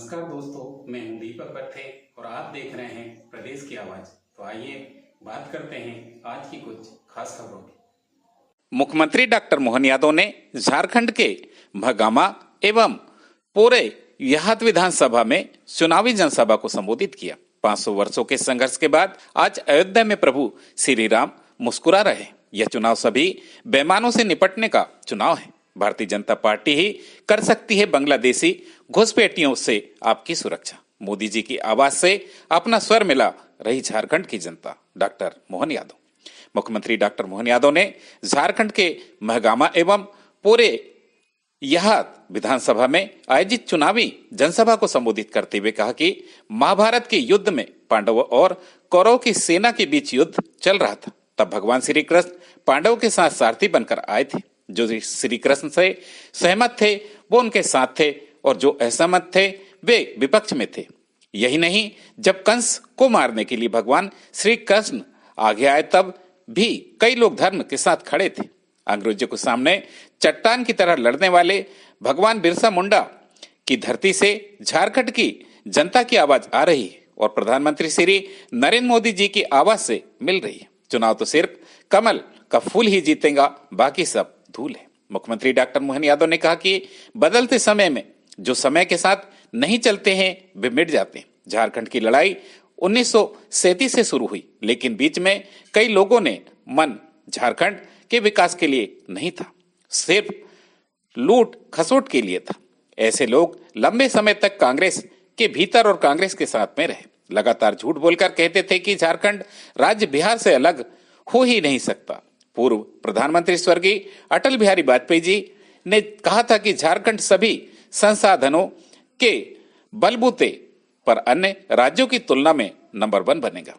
नमस्कार दोस्तों, मैं हूं दीपक पत्थे और आप देख रहे हैं प्रदेश की आवाज। तो आइए बात करते हैं आज की कुछ खास खबरों की। मुख्यमंत्री डॉक्टर मोहन यादव ने झारखंड के भगामा एवं पूरे यहात विधानसभा में चुनावी जनसभा को संबोधित किया। 500 वर्षों के संघर्ष के बाद आज अयोध्या में प्रभु श्री राम मुस्कुरा रहे। यह चुनाव सभी बेईमानों से निपटने का चुनाव है। भारतीय जनता पार्टी ही कर सकती है बांग्लादेशी घुसपैठियों से आपकी सुरक्षा। मोदी जी की आवाज से अपना स्वर मिला रही झारखंड की जनता। डॉक्टर मोहन यादव। मुख्यमंत्री डॉक्टर मोहन यादव ने झारखंड के महगामा एवं पूरे यहात विधानसभा में आयोजित चुनावी जनसभा को संबोधित करते हुए कहा कि महाभारत के युद्ध में पांडवों और कौरवों की सेना के बीच युद्ध चल रहा था। तब भगवान श्री कृष्ण पांडवों के साथ सारथी बनकर आए थे। जो श्री कृष्ण से सहमत थे वो उनके साथ थे और जो असहमत थे वे विपक्ष में थे। यही नहीं, जब कंस को मारने के लिए भगवान श्री कृष्ण आगे आए तब भी कई लोग धर्म के साथ खड़े थे। अंग्रेजों के सामने चट्टान की तरह लड़ने वाले भगवान बिरसा मुंडा की धरती से झारखंड की जनता की आवाज आ रही है और प्रधानमंत्री श्री नरेंद्र मोदी जी की आवाज से मिल रही है। चुनाव तो सिर्फ कमल का फूल ही जीतेगा, बाकी सब धूल है। मुख्यमंत्री डॉक्टर मोहन यादव ने कहा कि बदलते समय में जो समय के साथ नहीं चलते हैं वे मिट जाते हैं। झारखंड की लड़ाई 1937 से शुरू हुई, लेकिन बीच में कई लोगों ने मन झारखंड के विकास के लिए नहीं था, सिर्फ लूट खसोट के लिए था। ऐसे लोग लंबे समय तक कांग्रेस के भीतर और कांग्रेस के साथ में रहे। लगातार झूठ बोलकर कहते थे कि झारखंड राज्य बिहार से अलग हो ही नहीं सकता। पूर्व प्रधानमंत्री स्वर्गीय अटल बिहारी वाजपेयी जी ने कहा था कि झारखंड सभी संसाधनों के बलबूते पर अन्य राज्यों की तुलना में नंबर 1 बनेगा।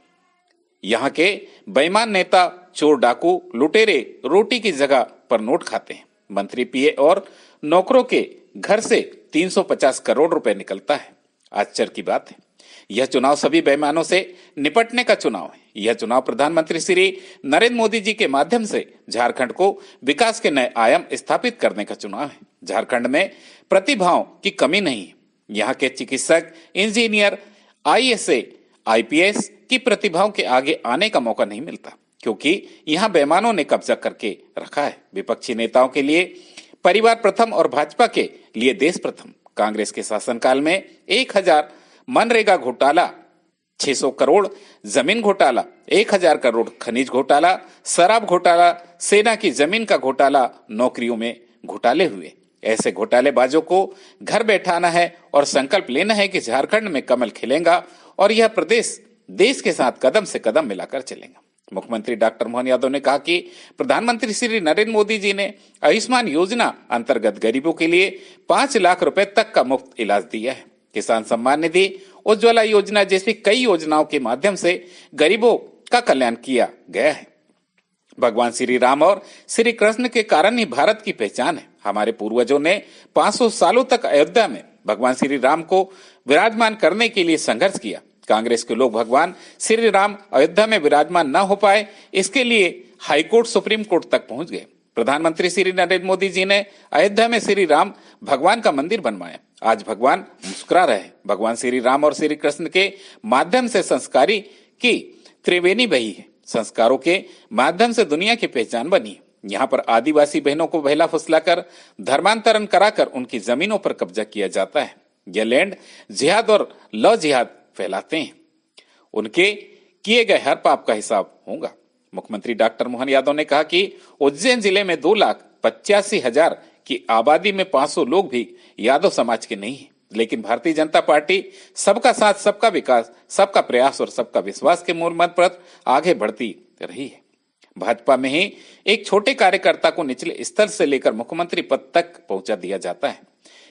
यहाँ के बेईमान नेता, चोर, डाकू, लुटेरे रोटी की जगह पर नोट खाते हैं। मंत्री, पीए और नौकरों के घर से 350 करोड़ रुपए निकलता है। आश्चर्य की बात है। यह चुनाव सभी बेईमानों से निपटने का चुनाव है। यह चुनाव प्रधानमंत्री श्री नरेंद्र मोदी जी के माध्यम से झारखंड को विकास के नए आयाम स्थापित करने का चुनाव है। झारखंड में प्रतिभाओं की कमी नहीं है। यहाँ के चिकित्सक, इंजीनियर, आईएएस, आईपीएस की प्रतिभाओं के आगे आने का मौका नहीं मिलता, क्योंकि यहाँ बेईमानों ने कब्जा करके रखा है। विपक्षी नेताओं के लिए परिवार प्रथम और भाजपा के लिए देश प्रथम। कांग्रेस के शासनकाल में 1000 मनरेगा घोटाला, 600 करोड़ जमीन घोटाला, 1000 करोड़ खनिज घोटाला, शराब घोटाला, सेना की जमीन का घोटाला, नौकरियों में घोटाले हुए। ऐसे घोटालेबाजों को घर बैठाना है और संकल्प लेना है कि झारखंड में कमल खिलेगा और यह प्रदेश देश के साथ कदम से कदम मिलाकर चलेगा। मुख्यमंत्री डॉक्टर मोहन यादव ने कहा कि प्रधानमंत्री श्री नरेंद्र मोदी जी ने आयुष्मान योजना अंतर्गत गरीबों के लिए 5 लाख रुपए तक का मुफ्त इलाज दिया है। किसान सम्मान निधि, उज्ज्वला योजना जैसी कई योजनाओं के माध्यम से गरीबों का कल्याण किया गया है। भगवान श्री राम और श्री कृष्ण के कारण ही भारत की पहचान है। हमारे पूर्वजों ने 500 सालों तक अयोध्या में भगवान श्री राम को विराजमान करने के लिए संघर्ष किया। कांग्रेस के लोग भगवान श्री राम अयोध्या में विराजमान न हो पाए, इसके लिए हाईकोर्ट, सुप्रीम कोर्ट तक पहुंच गए। प्रधानमंत्री श्री नरेंद्र मोदी जी ने अयोध्या में श्री राम भगवान का मंदिर बनवाया। आज भगवान मुस्कुरा रहे। भगवान श्री राम और श्री कृष्ण के माध्यम से संस्कारी की त्रिवेणी बही है। संस्कारों के माध्यम से दुनिया की पहचान बनी। यहाँ पर आदिवासी बहनों को बहला फुसलाकर धर्मांतरण कराकर उनकी जमीनों पर कब्जा किया जाता है। यह लैंड जिहाद और लव जिहाद फैलाते हैं। उनके किए गए हर पाप का हिसाब होगा। मुख्यमंत्री डॉक्टर मोहन यादव ने कहा कि उज्जैन जिले में 2,85,000 की आबादी में 500 लोग भी यादव समाज के नहीं है, लेकिन भारतीय जनता पार्टी सबका साथ, सबका विकास, सबका प्रयास और सबका विश्वास के मूल मंत्र पर आगे बढ़ती रही है। भाजपा में ही एक छोटे कार्यकर्ता को निचले स्तर से लेकर मुख्यमंत्री पद तक पहुंचा दिया जाता है।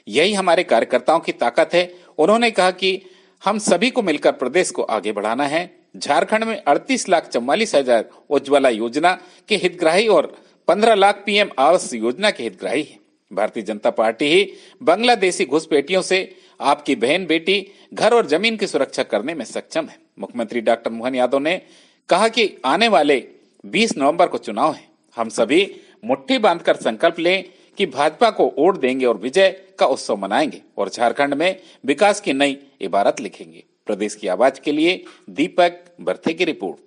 यही हमारे कार्यकर्ताओं की ताकत है। उन्होंने कहा कि हम सभी को मिलकर प्रदेश को आगे बढ़ाना है। झारखंड में 38,44,000 उज्ज्वला योजना के हितग्राही और 15 लाख पीएम आवास योजना के हितग्राही है। भारतीय जनता पार्टी ही बांग्लादेशी घुसपैठियों से आपकी बहन बेटी, घर और जमीन की सुरक्षा करने में सक्षम है। मुख्यमंत्री डॉक्टर मोहन यादव ने कहा कि आने वाले 20 नवंबर को चुनाव है। हम सभी मुट्ठी बांधकर संकल्प लें कि भाजपा को वोट देंगे और विजय का उत्सव मनाएंगे और झारखंड में विकास की नई इबारत लिखेंगे। प्रदेश की आवाज के लिए दीपक बर्थे की रिपोर्ट।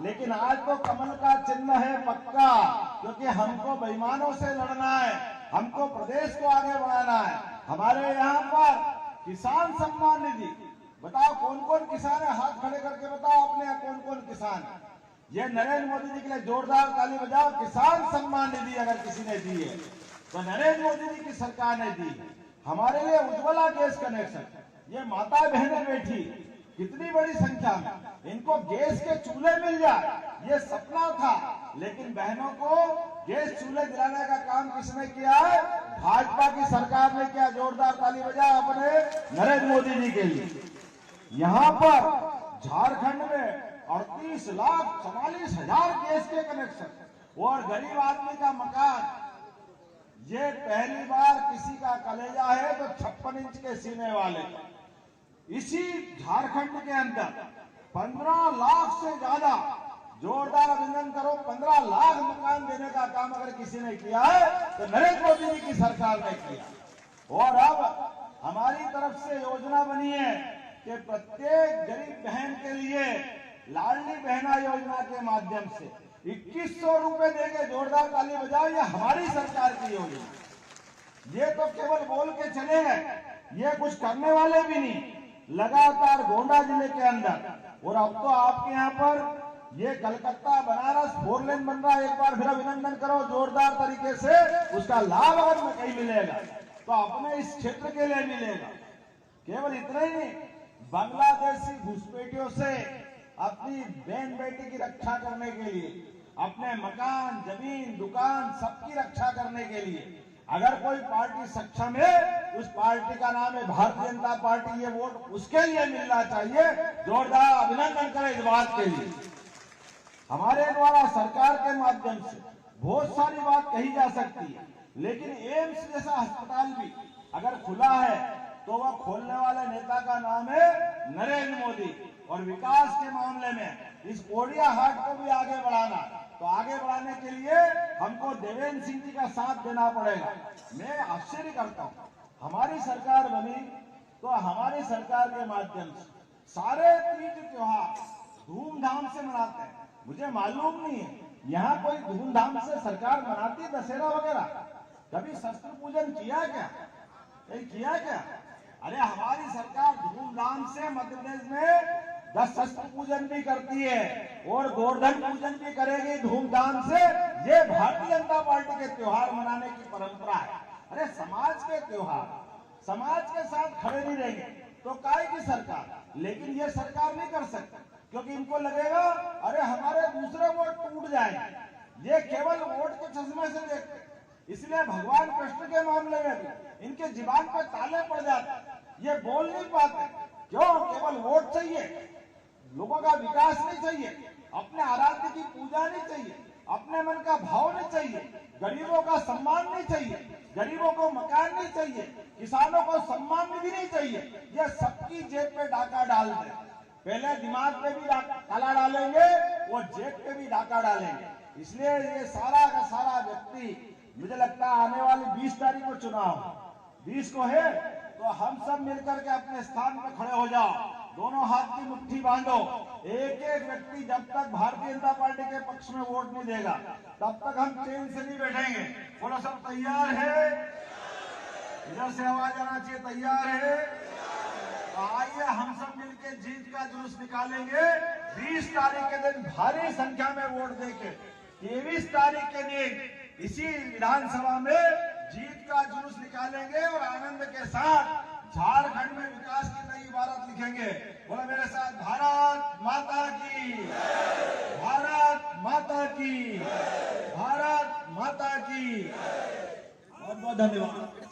लेकिन आज तो कमल का चिन्ह है पक्का, क्योंकि हमको बेईमानों से लड़ना है, हमको प्रदेश को आगे बढ़ाना है। हमारे यहाँ पर किसान सम्मान निधि, बताओ कौन कौन किसान है, हाथ खड़े करके बताओ अपने यहाँ कौन कौन किसान है। ये नरेंद्र मोदी जी के लिए जोरदार ताली बजाओ। किसान सम्मान निधि अगर किसी ने दी है तो नरेंद्र मोदी जी की सरकार ने दी है। हमारे लिए उज्ज्वला गैस कनेक्शन, ये माता बहनें बैठी कितनी बड़ी संख्या में, इनको गैस के चूल्हे मिल जाए ये सपना था, लेकिन बहनों को गैस चूल्हे दिलाने का काम किसने किया है? भाजपा की सरकार ने किया। जोरदार ताली बजाओ अपने नरेंद्र मोदी जी के लिए। यहाँ पर झारखंड में 38,44,000 गैस के कनेक्शन और गरीब आदमी का मकान, ये पहली बार किसी का कलेजा है तो 56 इंच के सीने वाले। इसी झारखंड के अंदर 15 लाख से ज्यादा, जोरदार अभिनंदन करो, 15 लाख मकान देने का काम अगर किसी ने किया है तो नरेंद्र मोदी जी की सरकार ने किया। और अब हमारी तरफ से योजना बनी है कि प्रत्येक गरीब बहन के लिए लाडली बहना योजना के माध्यम से 2100 रुपए देंगे। जोरदार ताली बजाओ, ये हमारी सरकार की योजना। ये तो केवल बोल के चले हैं, ये कुछ करने वाले भी नहीं। लगातार गोंडा जिले के अंदर, और अब तो आपके यहाँ पर ये कलकत्ता बनारस 4 लेन बन रहा है। एक बार फिर अभिनंदन करो जोरदार तरीके से। उसका लाभ अगर में कहीं मिलेगा तो अपने इस क्षेत्र के लिए मिलेगा। केवल इतना ही नहीं, बांग्लादेशी घुसपैठियों से अपनी बहन बेटी की रक्षा करने के लिए, अपने मकान जमीन दुकान सबकी रक्षा करने के लिए अगर कोई पार्टी सक्षम है, उस पार्टी का नाम है भारतीय जनता पार्टी। ये वोट उसके लिए मिलना चाहिए। जोरदार अभिनंदन करें इस बात के लिए। हमारे द्वारा सरकार के माध्यम से बहुत सारी बात कही जा सकती है, लेकिन एम्स जैसा अस्पताल भी अगर खुला है तो वह खोलने वाले नेता का नाम है नरेंद्र मोदी। और विकास के मामले में इस कोडिया हाट को भी आगे बढ़ाना, तो आगे बढ़ाने के लिए हमको देवेंद्र सिंह जी का साथ देना पड़ेगा। मैं आश्चर्य करता हूँ, हमारी सरकार बनी तो हमारी सरकार के माध्यम से सारे तीज त्योहार धूमधाम से मनाते हैं। मुझे मालूम नहीं है यहाँ कोई धूमधाम से सरकार मनाती है दशहरा वगैरह? कभी शस्त्र पूजन किया क्या? नहीं किया क्या? अरे हमारी सरकार धूमधाम से मध्य प्रदेश में 10 शस्त्र पूजन भी करती है और गोवर्धन पूजन भी करेगी धूमधाम से। ये भारतीय जनता पार्टी के त्योहार मनाने की परंपरा है। अरे समाज के त्योहार, समाज के साथ खड़े नहीं रहेंगे तो काय की सरकार? लेकिन ये सरकार नहीं कर सकती, क्योंकि इनको लगेगा अरे हमारे दूसरे वोट टूट जाएंगे। ये केवल वोट के चश्मे से देखते, इसलिए भगवान कृष्ण के मामले में भी इनके जीवान पर ताले पड़ जाते, ये बोल नहीं पाते। क्यों? केवल वोट चाहिए, लोगों का विकास नहीं चाहिए, अपने आराध्य की पूजा नहीं चाहिए, अपने मन का भाव नहीं चाहिए, गरीबों का सम्मान नहीं चाहिए, गरीबों को मकान नहीं चाहिए, किसानों को सम्मान निधि नहीं चाहिए। ये सबकी जेब पे डाका डाल दे। पहले दिमाग पे भी ताला डालेंगे, वो जेब पे भी डाका डालेंगे। इसलिए ये सारा का सारा व्यक्ति, मुझे लगता है आने वाली 20 तारीख को चुनाव 20 को है, तो हम सब मिलकर के अपने स्थान पर खड़े हो जाओ, दोनों हाथ की मुट्ठी बांधो। एक एक व्यक्ति जब तक भारतीय जनता पार्टी के पक्ष में वोट नहीं देगा तब तक हम चैन से नहीं बैठेंगे। बोलो सब तैयार है? इधर से आवाज आना चाहिए, तैयार है? आइए हम सब मिलकर जीत का जुलूस निकालेंगे 20 तारीख के दिन भारी संख्या में वोट देके। 23 तारीख के दिन इसी विधानसभा में जीत का जुलूस निकालेंगे और आनंद के साथ झारखंड में विकास की नई इबारत लिखेंगे। बोला मेरे साथ, भारत माता की, भारत माता की, भारत माता की। बहुत बहुत धन्यवाद।